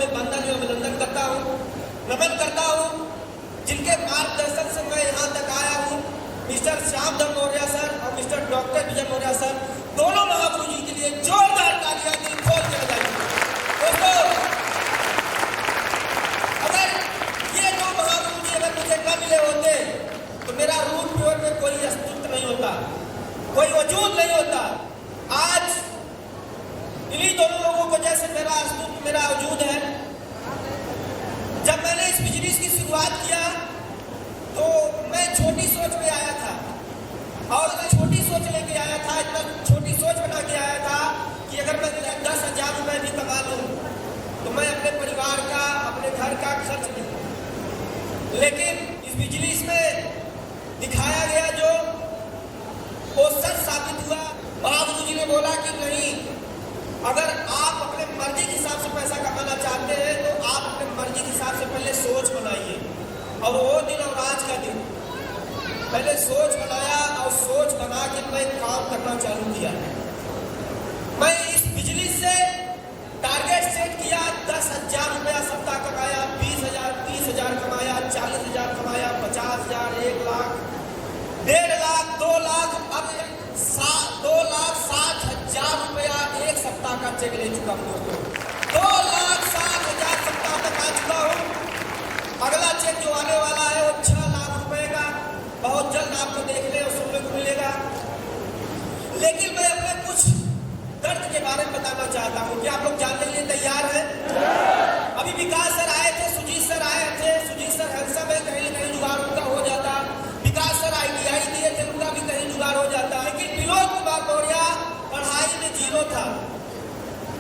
में वंदन एवं अभिनंदन करता हूँ, नमन करता हूँ। जिनके मार्गदर्शन से मैं यहाँ तक आया हूँ, मिस्टर श्यामधन मौर्य सर और mister doctor Vijay Maurya sir, दोनों महागुरु जी के लिए जोरदार तालियां दिल खोल के बजाइए। दोस्तों, अगर ये दो महागुरु जी अगर मुझे न मिले होते तो मेरा रूट प्योर में कोई अस्तित्व नहीं होता, कोई वजूद नहीं होता। आज इन्हीं दोनों लोगों को जैसे मेरा अस्तित्व, मेरा वजूद है। जब मैंने इस बिजनेस की शुरुआत किया तो मैं छोटी सोच में आया था, और मैं छोटी सोच लेके आया था, इतना छोटी सोच बना के आया था कि अगर मैं 10,000 रुपये भी कमा लूँ तो मैं अपने परिवार का, अपने घर का खर्च लूँ। लेकिन इस बिजनेस में दिखाया गया जो वो सच साबित हुआ। महागुरु जी ने बोला कि नहीं, अगर आप अपने मर्जी के हिसाब से पैसा कमाना चाहते हैं तो आप अपने मर्जी के हिसाब से पहले सोच बनाइए। और वो दिन और आज का दिन, पहले सोच बनाया और सोच बना के मैं काम करना चालू किया। मैं इस बिजनेस से टारगेट सेट किया, 10,000 रुपया सप्ताह कमाया, 20,000, 30,000 कमाया, 40,000 कमाया, 50,000, 1 लाख, 1.5 लाख, 2 लाख, अब 2,60,000 रुपया एक सप्ताह का चेक ले चुका हूँ दोस्तों। 2,60,000 सप्ताह तक आ चुका हूँ। अगला चेक जो आने वाला है वो 6 लाख रुपए का बहुत जल्द आपको देखने और सुनने को मिलेगा। लेकिन मैं अपने कुछ दर्द के बारे में बताना चाहता हूँ कि आप लोग जानने के लिए तैयार हैं। अभी विकास सर आए थे, सुजीत सर आए थे। सुजीत सर हैंडसम है, कहीं न कहीं जुगाड़ उनका हो जाता। विकास सर ITI दिए थे, उनका भी कहीं जुगाड़ हो जाता। लेकिन विनोद कुमार मौर्य पढ़ाई में 0 था।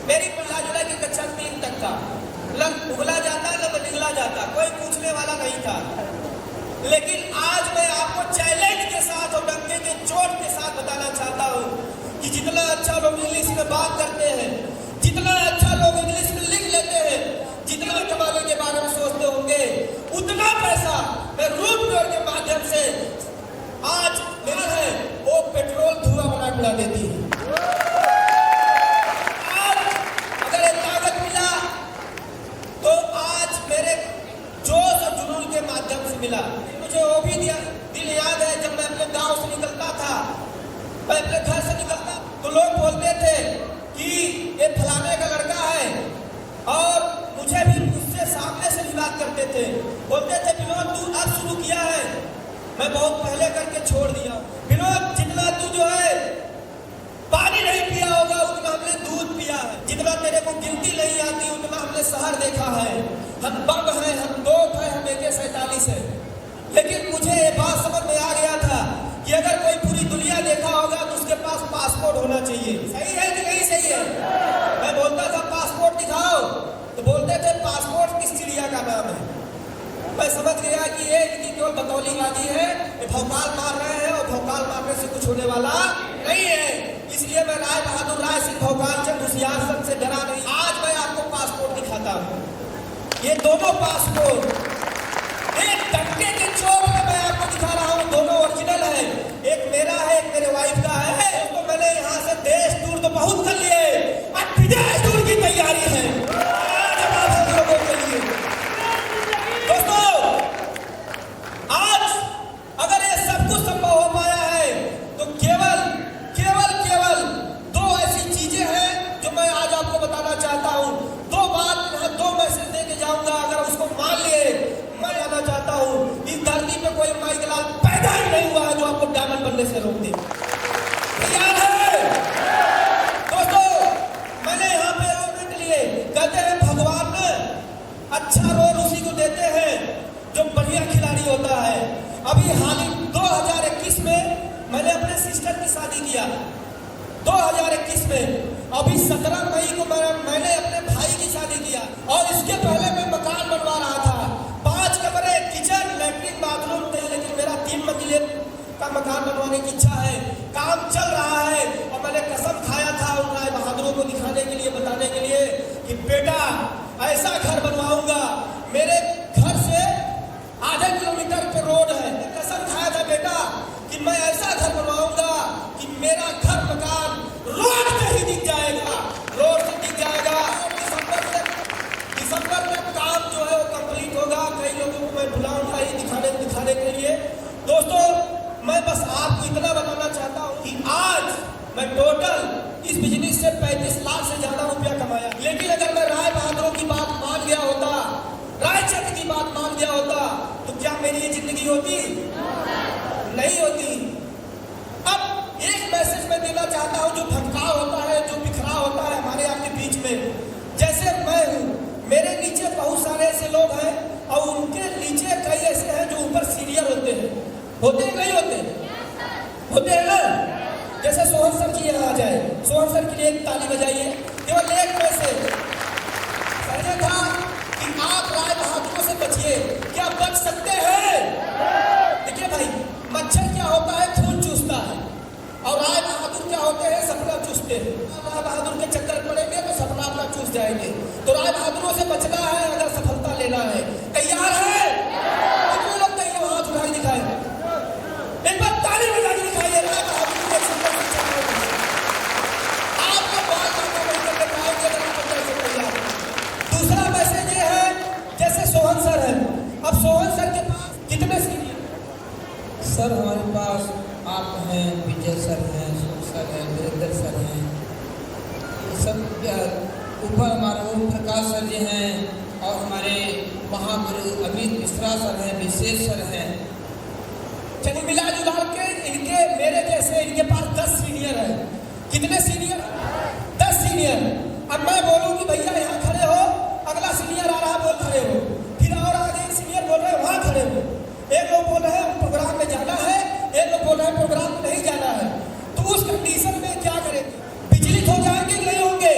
मेरी मिला-जुला की कक्षा 3 तक था। लग उगला जाता, लग निगला जाता, कोई पूछने वाला नहीं था। लेकिन आज मैं आपको चैलेंज के साथ और डंके के चोट के साथ बताना चाहता हूँ कि जितना अच्छा लोग इंग्लिश में बात करते हैं, जितना अच्छा लोग इंग्लिश में लिख लेते हैं, जितना कमाने के बारे में सोचते होंगे, उतना पैसा मैं रूट प्योर के माध्यम से आज मेरा है वो पेट्रोल धुआं बना उड़ा देती है। आज अगर ये ताकत मिला तो आज मेरे जोश और जुनून के माध्यम से मिला। मुझे वो भी दिन याद है जब मैं अपने गांव से निकलता था, मैं अपने घर से निकलता तो लोग बोलते थे कि ये फलाने का लड़का है, और मुझे भी मुझसे सामने से भी बात करते थे। बोलते थे विनोद तू अब शुरू किया है, मैं बहुत पहले करके छोड़ दिया। विनोद जितना तू जो है पानी नहीं पिया होगा उतना हमने दूध पिया है, जितना तेरे को गिनती नहीं आती उतना हमने शहर देखा है। हम बम हैं, हम दोस्त हैं, हम AK-47 है। लेकिन मुझे ये बात समझ में आ गया था कि अगर कोई पूरी दुनिया देखा होगा तो उसके पास पासपोर्ट होना चाहिए। सही है कि नहीं सही है? मैं बोलता था पासपोर्ट दिखाओ तो बोलते थे पासपोर्ट किस चिड़िया का नाम है। मैं समझ गया कि ये केवल बतौलीबाजी है, ये भौकाल मार रहे हैं और भौकाल मारने से कुछ होने वाला नहीं है। इसलिए मैं राय बहादुर राय सिंह भौकाल चंद होशियार सन से डरा नहीं। आज मैं आपको पासपोर्ट दिखाता हूँ। ये दोनों पासपोर्ट एक टक्के के चोट में मैं आपको दिखा रहा हूँ, दोनों ओरिजिनल है। एक मेरा है, एक मेरे वाइफ का है। तो मैंने यहाँ से देश टूर तो बहुत कर लिए, अब विदेश टूर की तैयारी है हम लोगों के लिए। दोस्तों, आज अगर ये सब कुछ संभव हो पाया है तो केवल 2 ऐसी चीजें हैं जो मैं आज आपको बताना चाहता हूँ। 2 बात यहाँ 2 मैसेज देके जाऊंगा, अगर उसको मान लिए मैं जाना चाहता हूँ। इस धरती पे कोई माइकलाल पैदा ही नहीं हुआ है जो आपको डायमंड बनने से रोक दे। तैयार है दोस्तों? मैंने यहाँ पे रोकने के लिए कहते हैं भगवान अच्छा रोल उसी को देते हैं जो बढ़िया खिलाड़ी होता है। अभी हाल ही 2021 में मैंने अपने सिस्टर की शादी किया, 2021 में। अभी 17 मई को मैंने अपने भाई की शादी किया, और इसके पहले मैं मकान बनवा रहा था। 5 कमरे, किचन, लैट्रिन, बाथरूम थे। लेकिन मेरा 3 मंजिले का मकान बनवाने की इच्छा है, काम चल रहा है। और मैंने कसम खाया था उन राय बहादुरों को दिखाने के लिए, बताने के लिए कि बेटा ऐसा घर बनवाऊंगा, मेरे घर से आधे किलोमीटर पे रोड है। कसम खाया था बेटा कि मैं ऐसा घर बनवाऊंगा कि मेरा घर मकान रोड से ही दिख जाएगा, रोड से दिख जाएगा। नवंबर तक काम जो है वो कंप्लीट होगा। कई लोगों को मैं बुलाऊंगा ही दिखाने के लिए। दोस्तों, मैं बस आपको इतना बताना चाहता हूँ कि आज मैं टोटल इस बिजनेस से 35 लाख से ज्यादा रुपया कमाया। लेकिन अगर मैं राय बहादुर की बात मान गया होता, रायचंद की बात मान गया होता, तो क्या मेरी ये जिंदगी होती? नहीं होती। अब एक मैसेज मैं देना चाहता हूं, जो भटकाव होता है, जो बिखरा होता है हमारे आपके बीच में। जैसे मैं हूं, मेरे नीचे बहुत सारे ऐसे लोग हैं और उनके नीचे कई ऐसे हैं जो ऊपर सीनियर होते हैं। होते हैं नहीं होते? होते हैं ना? जैसे सोहन सर जी यहाँ आ जाए, सोहन सर के लिए एक ताली बजाइए। केवल एक मैसेज कहना था कि आप राय बहादुरों से बचिए। क्या बच सकते हैं? देखिए भाई, मच्छर क्या होता है? खून चूसता है। और राय बहादुर क्या होते हैं? सपना चूसते हैं। राय बहादुर के चक्कर पड़ेंगे तो सपना अपना चूस जाएंगे। तो राय बहादुरों से बचना है, अगर सफलता लेना है। तैयार है? कितने लोग तैयार? हाथ उठा के दिखाए, एक बार ताली बजा के दिखाइए। राय बहादुर को एक सुंदर शिक्षा देंगे। आपको बात करके नहीं कर पाएंगे अगर आप अंदर से तैयार। दूसरा मैसेज ये है, जैसे सोहन सर है, अब सोहन सर के पास कितने सीनियर? सर हमारे पास आप हैं, विजय सर हैं, सुख सर हैं, वीरेंद्र सर हैं, सब ऊपर हमारे ओम प्रकाश सर जी हैं और हमारे महागुरु अमित मिश्रा सर हैं, विशेष सर हैं। चलिए मिला जुला के इनके मेरे जैसे इनके पास 10 सीनियर है। कितने सीनियर? 10 सीनियर। अब मैं बोलूं कि भैया यहाँ खड़े हो, अगला सीनियर आ रहा बोल खड़े हो, फिर और आगे एक सीनियर बोल रहे हैं वहां खड़े हो। एक लोग बोल रहे हैं प्रोग्राम में जाना है, एक लोग बोल रहे हैं प्रोग्राम में नहीं जाना है। तो उस कंडीशन में क्या करेंगे? विचलित हो जाएंगे कि नहीं होंगे?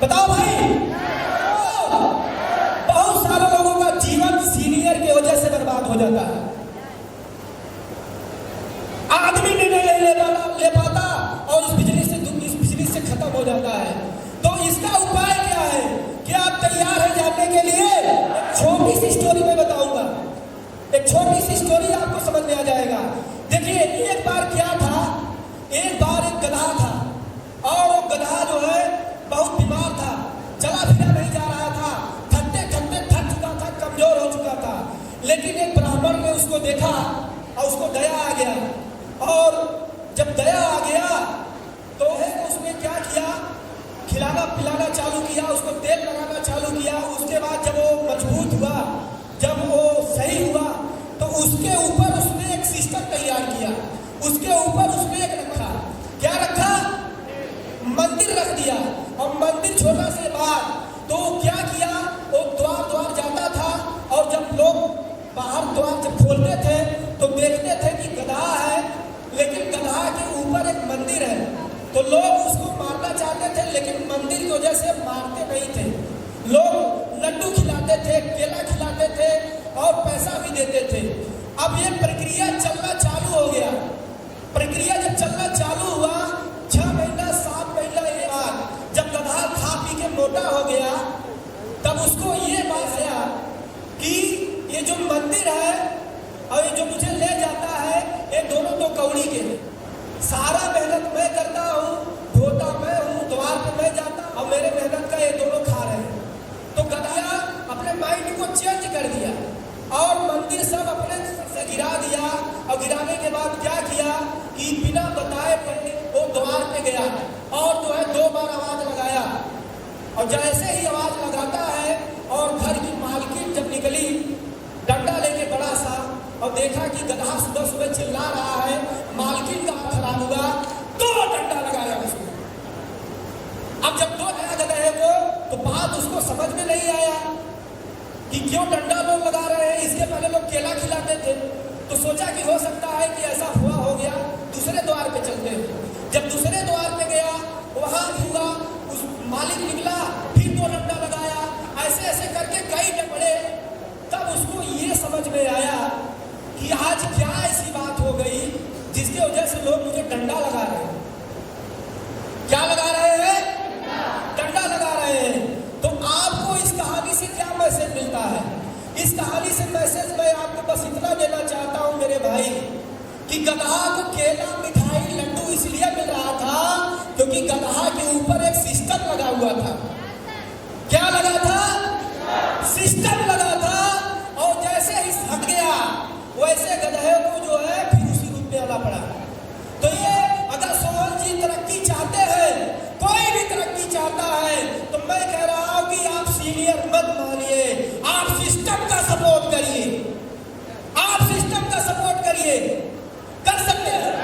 बताओ भाई। बहुत सारे लोगों का जीवन सीनियर की वजह से बर्बाद हो जाता है। आदमी निर्णय नहीं ले पाता और इस बिजनेस से खत्म हो जाता है। तो इसका उपाय क्या है? क्या आप तैयार हैं जानने के लिए? एक छोटी सी स्टोरी मैं बताऊंगा। एक छोटी सी स्टोरी आपको समझ में आ जाएगा। देखिए, एक बार क्या था, एक बार एक गधा था और वो गधा जो है बहुत बीमार था, चला फिरा नहीं जा रहा था, थकते थकते थक चुका था, कमजोर हो चुका था। लेकिन एक ब्राह्मण ने उसको देखा और उसको दया आ गया। और जब दया आ गया तो उसने क्या किया? खिलाना पिलाना चालू किया, उसको तेल लगाना चालू किया। उसके बाद जब वो मजबूत हुआ, जब वो सही हुआ, तो उसके ऊपर उसने एक सिस्टम तैयार किया। उसके ऊपर उसने एक रखा, क्या रखा? मंदिर रख दिया। और मंदिर छोटा से बात, तो क्या किया? वो द्वार जाता था और जब लोग बाहर द्वार जब खोलते थे तो देखते थे कि गधा है, लेकिन गधा के ऊपर एक मंदिर है। तो लोग उसको मारना चाहते थे, लेकिन मंदिर की वजह से मारते नहीं थे। लोग लड्डू खिलाते थे, केला खिलाते थे और पैसा भी देते थे। अब ये प्रक्रिया चलना चालू हो गया। प्रक्रिया जब चलना चालू हुआ, 6 महीना 7 महीना के बाद जब गधा खा पी के मोटा हो गया, तब उसको ये बात आया कि ये जो मंदिर है और ये जो मुझे ले जाता है, ये दोनों तो कौड़ी के। सारा मेहनत मैं करता हूँ, धोता मैं हूँ, द्वार पे मैं जाता हूँ और मेरे मेहनत का ये दोनों खा रहे हैं। तो गधा अपने माइंड को चेंज कर दिया और मंदिर सब अपने से गिरा दिया। और गिराने के बाद क्या किया कि बिना बताए वो द्वार पे गया और जो है 2 बार आवाज लगाया। और जैसे ही आवाज लगाता है और घर की मालकिन जब निकली डंडा लेके बड़ा सा और देखा कि गधा सुबह सुबह चिल्ला रहा है, मालकिन का खराब हुआ, 2 डंडा लगाया उसको। अब जब 2 नया गधे को, तो बात उसको समझ में नहीं आया कि क्यों डंडा लोग लगा रहे हैं। इसके पहले लोग केला खिलाते थे, तो सोचा कि हो सकता है कि ऐसा हुआ हो गया, दूसरे द्वार पे चलते हैं। जब दूसरे द्वार पे गया, वहां भी हुआ, उस मालिक निकला, फिर 2 डंडा लगाया। ऐसे ऐसे करके कई डंडे, तब उसको ये समझ में आया कि आज क्या ऐसी बात हो गई जिसकी वजह से लोग मुझे डंडा लगा रहे हैं। क्या लगा रहे हैं? डंडा लगा रहे हैं। तो आपको इस कहानी से क्या मैसेज मिलता है? इस कहानी से मैसेज मैं आपको बस इतना देना चाहता हूं मेरे भाई, कि गधा को केला मिठाई लड्डू इसलिए मिल रहा था क्योंकि गधा के ऊपर एक सिस्टम लगा हुआ था। क्या लगा था? वैसे गधे को जो है फिर उसी रूप में आना पड़ा। तो ये अगर सोहन जी तरक्की चाहते हैं, कोई भी तरक्की चाहता है, तो मैं कह रहा हूं कि आप सीनियर मत मानिए, आप सिस्टम का सपोर्ट करिए, आप सिस्टम का सपोर्ट करिए, कर सकते हैं।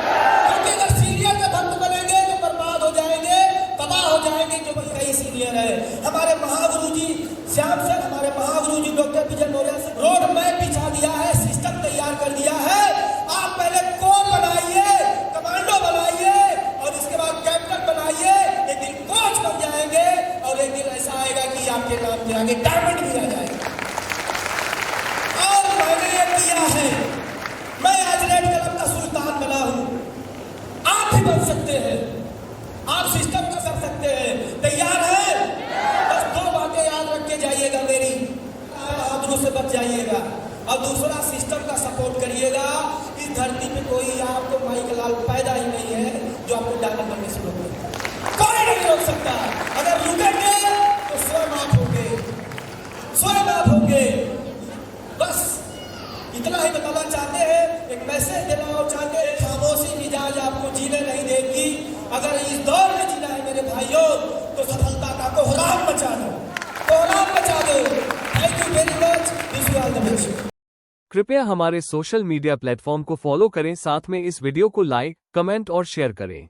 क्योंकि अगर सीनियर के भक्त बनेंगे तो बर्बाद हो जाएंगे, तबाह हो जाएंगे, जो कई सीनियर है। हमारे महागुरु जी श्याम सर, हमारे महागुरु जी doctor Vijay Maurya sir road map बिछा दिया है, सिस्टम तैयार कर दिया है। आप पहले कोर बनाइए, कमांडो बनाइए और इसके बाद कैप्टन बनाइए, एक दिन कोच बन जाएंगे और एक दिन ऐसा आएगा कि आपके नाम के आगे डायमंड भी आ जाएगा। और मैंने ये किया है, मैं आज रेड कलम का सुल्तान बना हूं, आप भी बन सकते हैं, आप सिस्टम का कर सकते हैं। तैयार है? बस दो बातें याद रख के जाइएगा मेरी, बहादुरों से बच जाइएगा और दूसरा सिस्टम का सपोर्ट करिएगा। इस धरती पे कोई आपको माई का लाल पैदा ही नहीं है जो आपको डायमंड बनने से रोके, कोई नहीं रोक सकता। अगर रुकेंगे तो स्वयं आप होंगे, स्वयं आप होंगे। बस इतना ही बताना चाहते हैं, एक मैसेज देना चाहते हैं। खामोशी मिजाज आपको जीने नहीं देगी। अगर इस दौर में जीना है मेरे भाइयों, तो सफलता का कोहराम मचा दो, कोहराम मचा दो। Thank you very much, wish you all the best. कृपया हमारे सोशल मीडिया प्लेटफॉर्म को फॉलो करें, साथ में इस वीडियो को लाइक, कमेंट और शेयर करें।